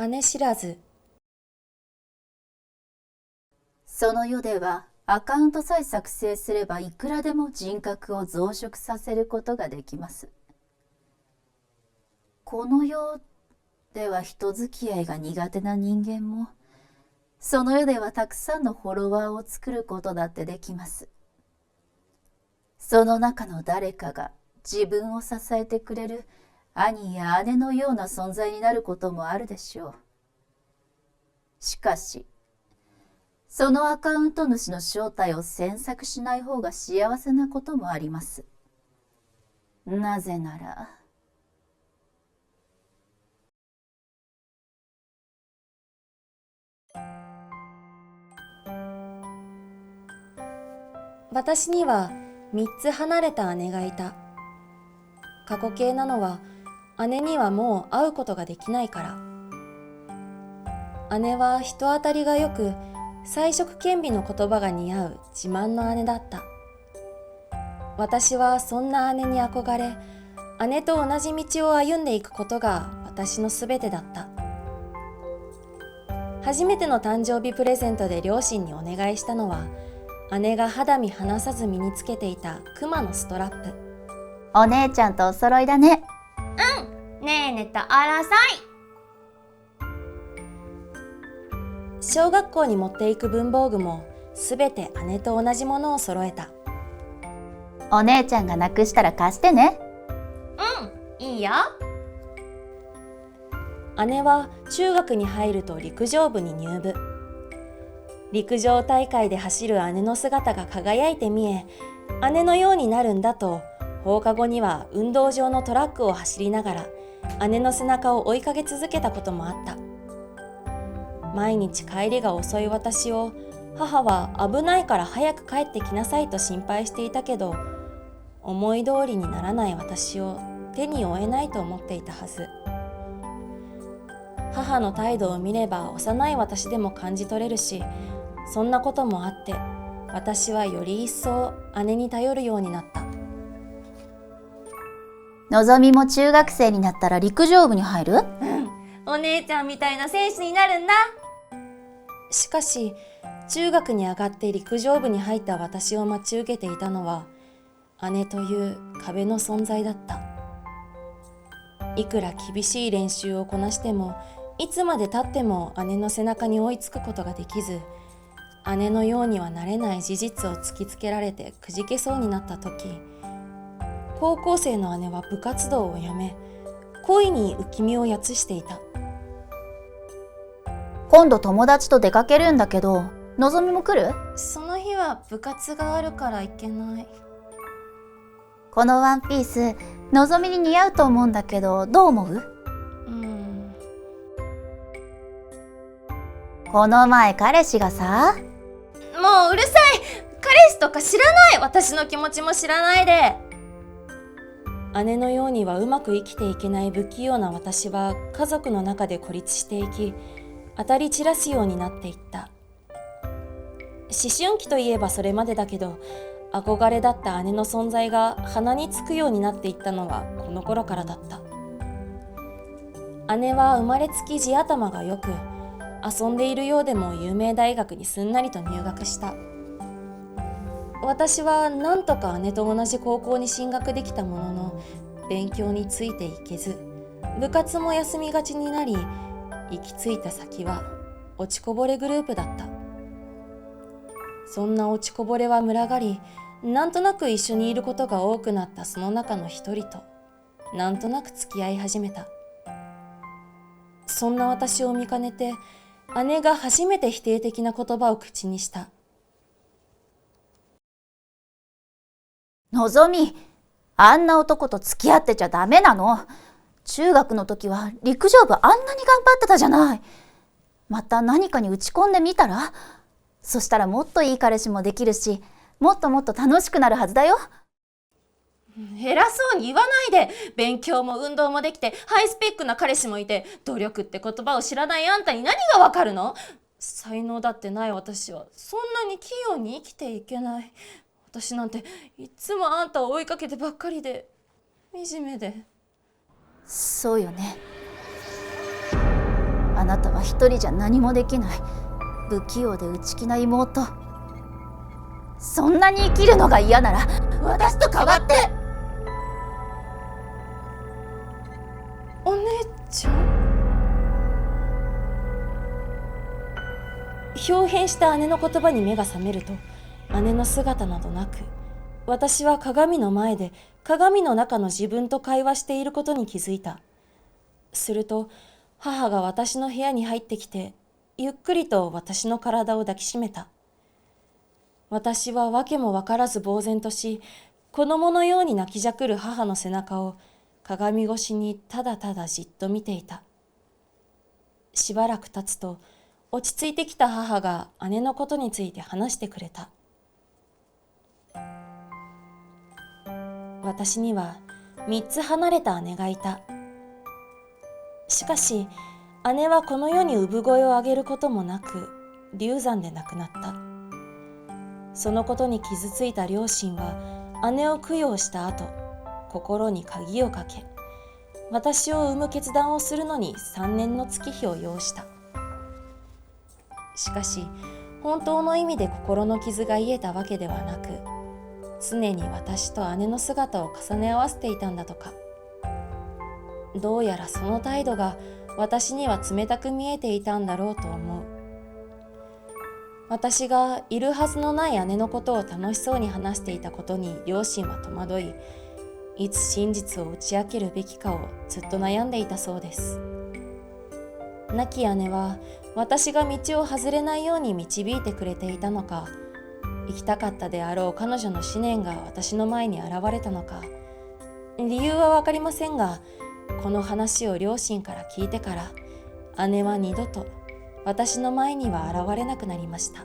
姉知らず。その世ではアカウントさえ作成すればいくらでも人格を増殖させることができます。この世では人付き合いが苦手な人間も、その世ではたくさんのフォロワーを作ることだってできます。その中の誰かが自分を支えてくれる兄や姉のような存在になることもあるでしょう。しかし、そのアカウント主の正体を詮索しない方が幸せなこともあります。なぜなら、私には3つ離れた姉がいた。過去形なのは姉にはもう会うことができないから。姉は人当たりがよく、才色兼備の言葉が似合う自慢の姉だった。私はそんな姉に憧れ、姉と同じ道を歩んでいくことが私のすべてだった。初めての誕生日プレゼントで両親にお願いしたのは、姉が肌身離さず身につけていたクマのストラップ。お姉ちゃんとお揃いだね。ねえねとあらさい。小学校に持っていく文房具もすべて姉と同じものを揃えた。お姉ちゃんがなくしたら貸してね。いいよ。姉は中学に入ると陸上部に入部。陸上大会で走る姉の姿が輝いて見え、姉のようになるんだと放課後には運動場のトラックを走りながら姉の背中を追いかけ続けたこともあった。毎日帰りが遅い私を母は危ないから早く帰ってきなさいと心配していたけど、思い通りにならない私を手に負えないと思っていたはず。母の態度を見れば幼い私でも感じ取れるし、そんなこともあって私はより一層姉に頼るようになった。のぞみも中学生になったら陸上部に入る？お姉ちゃんみたいな選手になるんだ。しかし中学に上がって陸上部に入った私を待ち受けていたのは姉という壁の存在だった。いくら厳しい練習をこなしても、いつまで経っても姉の背中に追いつくことができず、姉のようにはなれない事実を突きつけられてくじけそうになった時、高校生の姉は部活動をやめ、恋に浮き身をやつしていた。今度友達と出かけるんだけど、のぞみも来る？その日は部活があるから行けない。このワンピース、のぞみに似合うと思うんだけど、どう思う？この前彼氏がさ。もううるさい。彼氏とか知らない。私の気持ちも知らないで。姉のようにはうまく生きていけない不器用な私は家族の中で孤立していき、当たり散らすようになっていった。思春期といえばそれまでだけど、憧れだった姉の存在が鼻につくようになっていったのはこの頃からだった。姉は生まれつき地頭がよく、遊んでいるようでも有名大学にすんなりと入学した。私はなんとか姉と同じ高校に進学できたものの、勉強についていけず、部活も休みがちになり、行き着いた先は落ちこぼれグループだった。そんな落ちこぼれは群がり、なんとなく一緒にいることが多くなったその中の一人となんとなく付き合い始めた。そんな私を見かねて、姉が初めて否定的な言葉を口にした。のぞみ、あんな男と付き合ってちゃダメなの。中学の時は陸上部あんなに頑張ってたじゃない。また何かに打ち込んでみたら？そしたらもっといい彼氏もできるし、もっともっと楽しくなるはずだよ。偉そうに言わないで。勉強も運動もできてハイスペックな彼氏もいて、努力って言葉を知らないあんたに何がわかるの？才能だってない私はそんなに器用に生きていけない。私なんていつもあんたを追いかけてばっかりで、惨めで。そうよね。なたは一人じゃ何もできない不器用で内気な妹。そんなに生きるのが嫌なら私と代わって。お姉ちゃん。豹変した姉の言葉に目が覚めると、姉の姿などなく、私は鏡の前で鏡の中の自分と会話していることに気づいた。すると母が私の部屋に入ってきて、ゆっくりと私の体を抱きしめた。私は訳もわからず呆然とし、子供のように泣きじゃくる母の背中を鏡越しにただただじっと見ていた。しばらく経つと、落ち着いてきた母が姉のことについて話してくれた。私には3つ離れた姉がいた。しかし姉はこの世に産声を上げることもなく流産で亡くなった。そのことに傷ついた両親は姉を供養した後、心に鍵をかけ、私を産む決断をするのに3年の月日を要した。しかし本当の意味で心の傷が癒えたわけではなく、常に私と姉の姿を重ね合わせていたんだとか。どうやらその態度が私には冷たく見えていたんだろうと思う。私がいるはずのない姉のことを楽しそうに話していたことに両親は戸惑い、いつ真実を打ち明けるべきかをずっと悩んでいたそうです。亡き姉は私が道を外れないように導いてくれていたのか、生きたかったであろう彼女の思念が私の前に現れたのか、理由はわかりませんが、この話を両親から聞いてから、姉は二度と私の前には現れなくなりました。